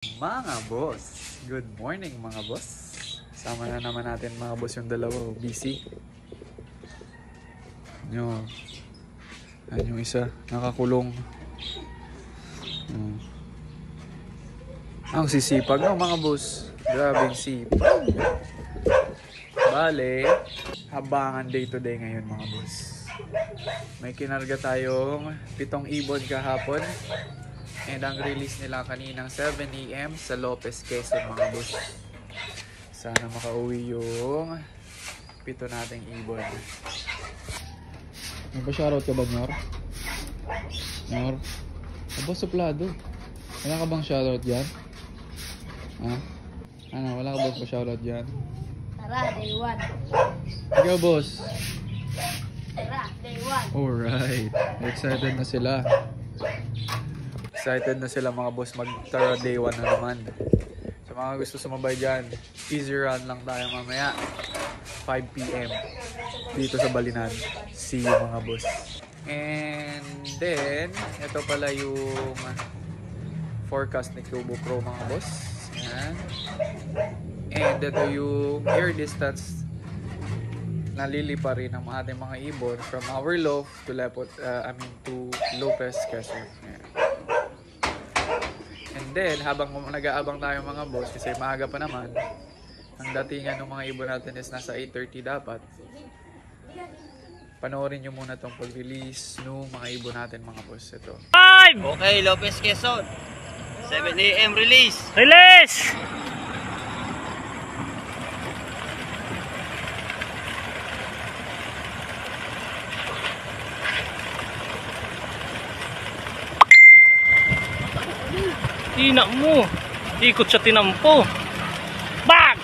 Mga boss, good morning mga boss. Sama na naman natin mga boss yung dalawa, busy. Yun. Yan yung isa, nakakulong. Ang sisipag no mga boss. Grabing sipag. Bale, habangan day to day ngayon mga boss. May kinarga tayong 7 ibon kahapon. And ang release nila kaninang 7 AM sa Lopez, Quezon mga boss. Sana makauwi yung 7 nating ibon. Nagpa-shoutout ka ba, Nyor? Nyor? Aba, suplado. Wala ka bang shoutout dyan? Ha? Ano, wala ka bang pa-shoutout dyan? Tara, day 1. Ikaw, boss. Tara, day 1. Alright. Excited na sila. Excited na sila mga boss, mag-tara day 1 na naman. Sa mga gusto sumabay dyan, easy run lang tayo mamaya 5 PM dito sa Balinan. See you mga boss. And then ito pala yung forecast ni Kubo Pro mga boss. Yan. And ito yung air distance na lilipa rin ng ating mga ibon from our loft to to Lopez, Quezon. Yan. And then, habang nag-aabang tayo mga boss, kasi maaga pa naman, ang datingan ng mga ibon natin is nasa 8:30 dapat. Panoorin nyo muna itong pag-release ng mga ibon natin mga boss. Ito. Okay, Lopez, Quezon. 7 AM release. Release! Tina mo. Ikot sa tinampo. Bag!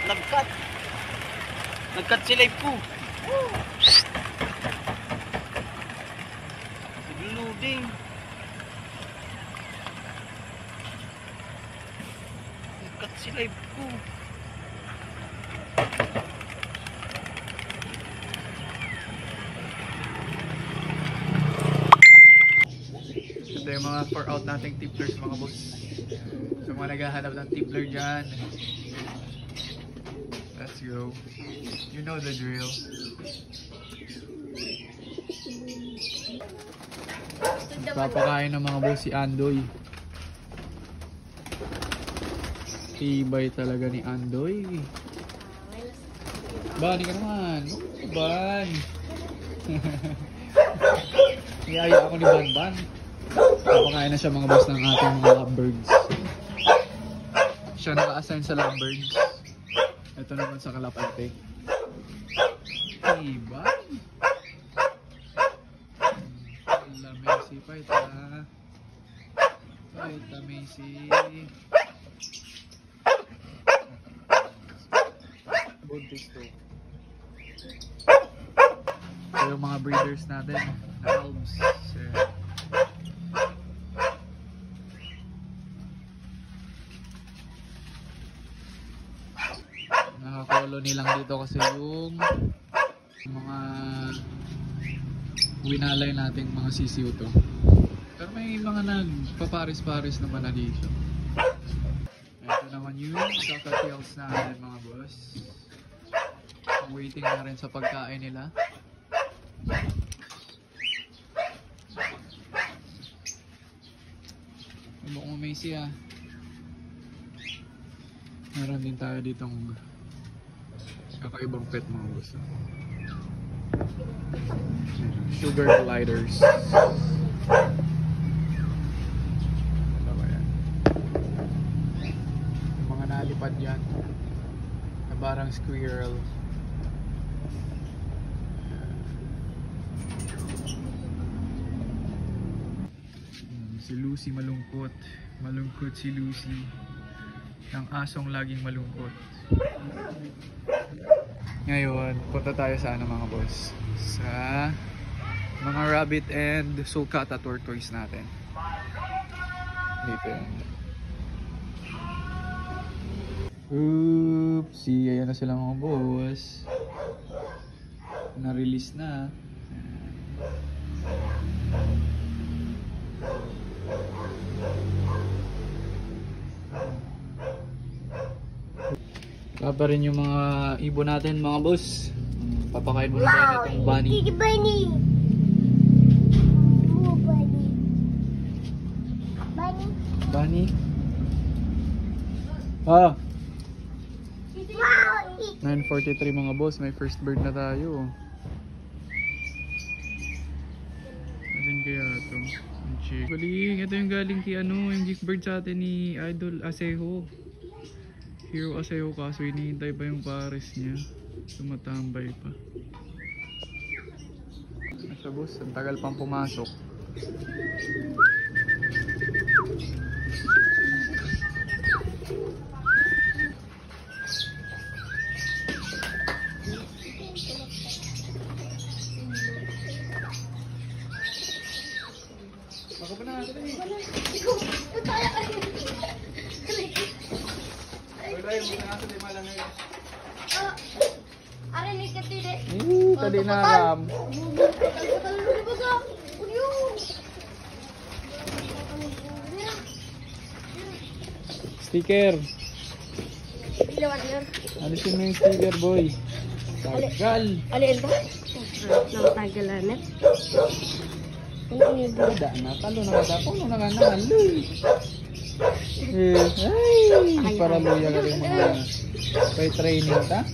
Nagkat. Nagkat si live ko. Loading. Nagkat si live ko. Ito yung mga 4 out nating tipplers mga boss. So mga naghahanap ng tippler dyan, let's go. You know the drill. Papakain ng mga boss si Andoy. Tibay talaga ni Andoy. Bani ka naman. Ban. Iyaya ako ni Ban. Papakain na siya mga boss ng ating mga lovebirds. Siya naka-assign sa lovebirds. Ito naman sa kalapate. Tibay. Lamesi pa ito ha. Lamesi. Buntis to. Ito yung mga breeders natin na albs. Nakakolony lang dito kasi yung mga winalay nating mga sisiw to. Pero may mga nagpaparis-paris naman na dito. Ito naman yung cockatiels natin mga boss. Waiting na rin sa pagkain nila. Mukhang may siya. Meron din tayo ditong kakaibang pet mga boss. Sugar gliders. Ano ba yan? Yung mga nalipad yan na barang squirrel. Si Lucy malungkot. Malungkot si Lucy. Ang asong laging malungkot. Ngayon, punta tayo sa ano mga boss? Sa mga rabbit and sulcata tortoise natin. Dito yan. Oopsie, ayan na sila mga boss. Na-release na. Pa rin yung mga ibon natin mga boss. Papakain muna tayo itong bunny. Bunny. Bunny. Bunny. Bunny? Ah! Wow. 9:43 mga boss, may first bird na tayo. Alin kaya ito? Ang chick. Galing, ito yung galing kay ano, yung gift bird sa atin ni Idol Asejo. Hero Asejo, kaso hinihintay pa yung pares niya. Tumatambay pa. Ano siya boss? Ang tagal pang pumasok. Baka pa na natin eh. Wala yung mga nasa di malangay. Arinig ka tide. Tadi na alam. Sticker. Alisin mo yung sticker boy. Tagal. Alin ba? Natagalan eh. Ada na. Talo na kada. Puno na ka na. Ay, para luya ka rin mga by training ta.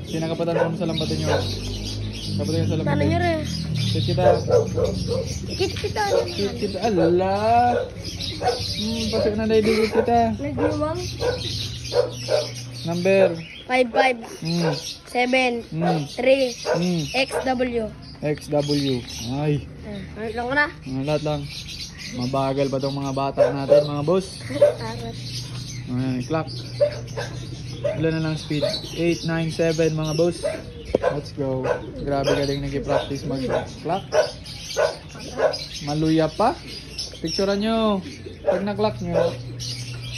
Sinakapatan mo sa lambatin nyo. Kapatan nyo sa lambatin. Ano nyo rin? Kit kita. Kit kita. Kit kita. Ala. Pasok na dahil dikit kita. Nagluwang. Number. 55 7 3 XW. XW. Ay. Ano lang ko na? Lahat lang. Mabagal pa tong mga bata natin mga boss. Arat. Ayan, clock. Ilan na lang speed? 8, 9, 7 mga boss. Let's go. Grabe galing nag-practice mag-clock. Maluya pa. Picturean nyo. Pag na-clock nyo,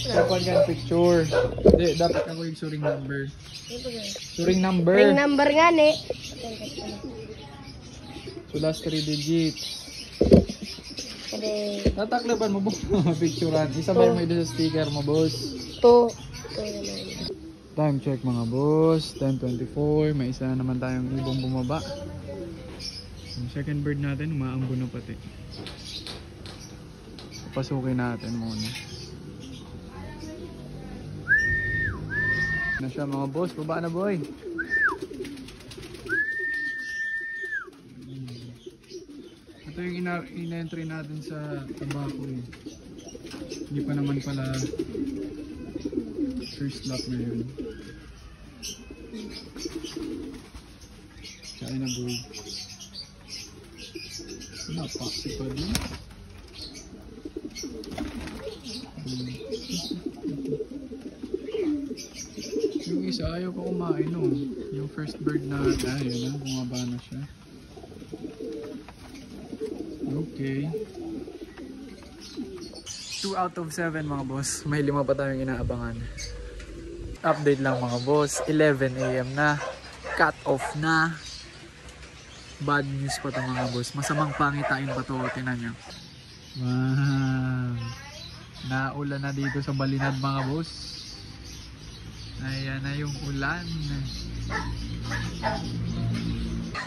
dapat yan picture. Hindi, dapat ako yung suring number. Suring number. Ring number nga ni. So last 3 digits. Pwede. Tataklaban mo po. Picturean. Isa ba yung may doon sa sticker mo boss? 2. Time check mga boss, 10:24, may isa na naman tayong ibong bumaba. Yung second bird natin, umaambo na pati. Papasukin natin muna. Na siya mga boss, baba na boy. Ito yung in-entry natin sa tabako eh. Hindi pa naman pala first lap na yun. China boy. Napaki pa din. Yung isa ayaw pa kumain no. Yung first bird na ayun na, bumaba na siya. Okay. 2 out of 7 mga boss. May 5 pa tayong inaabangan. Update lang mga boss. 11 AM na. Cut off na. Bad news pa ito mga boss. Masamang pangitain pa ito. Tinan nyo. Wow. Naulan na dito sa Balinad mga boss. Ayan na yung ulan.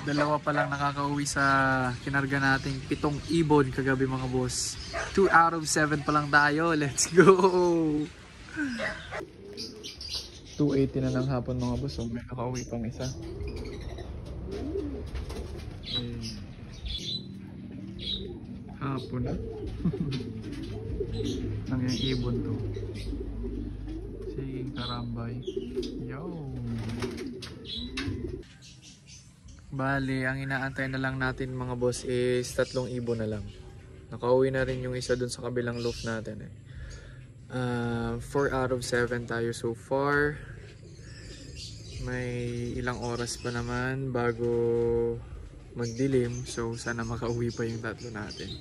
Dalawa pa lang nakakauwi sa kinarga nating 7 ibon kagabi mga boss. 2 out of 7 pa lang tayo. Let's go! 2:80 na ng hapon mga boss. So may nakauwi pang isa. Hapon na. Nang yung ibon to. Sige karambay. Yo! Bali, ang inaantay na lang natin mga boss is 3 ibon na lang. Nakauwi na rin yung isa dun sa kabilang loop natin eh. 4 out of 7 tayo so far. May ilang oras pa naman bago magdilim. So sana makauwi pa yung 3 natin.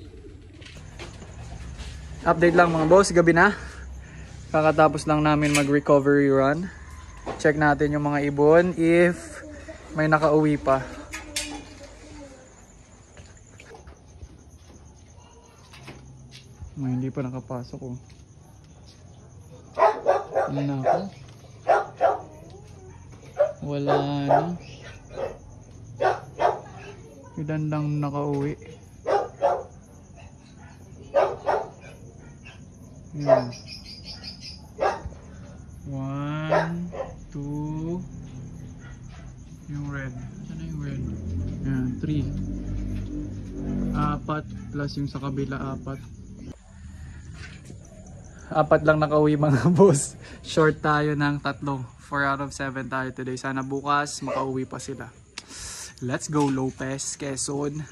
Update lang mga boss, gabi na. Kakatapos lang namin mag-recovery run. Check natin yung mga ibon if may nakauwi pa. May hindi pa nakapasok oh. Ano na ako? Wala na. Ilan lang nakauwi. Yan. 1, 2. Yung red. Ano yung red? Yan, 3. 4 plus yung sa kabila 4. 4 lang nakauwi mga boss. Short tayo ng 3. 4 out of 7 tayo today. Sana bukas makauwi pa sila. Let's go Lopez, Quezon.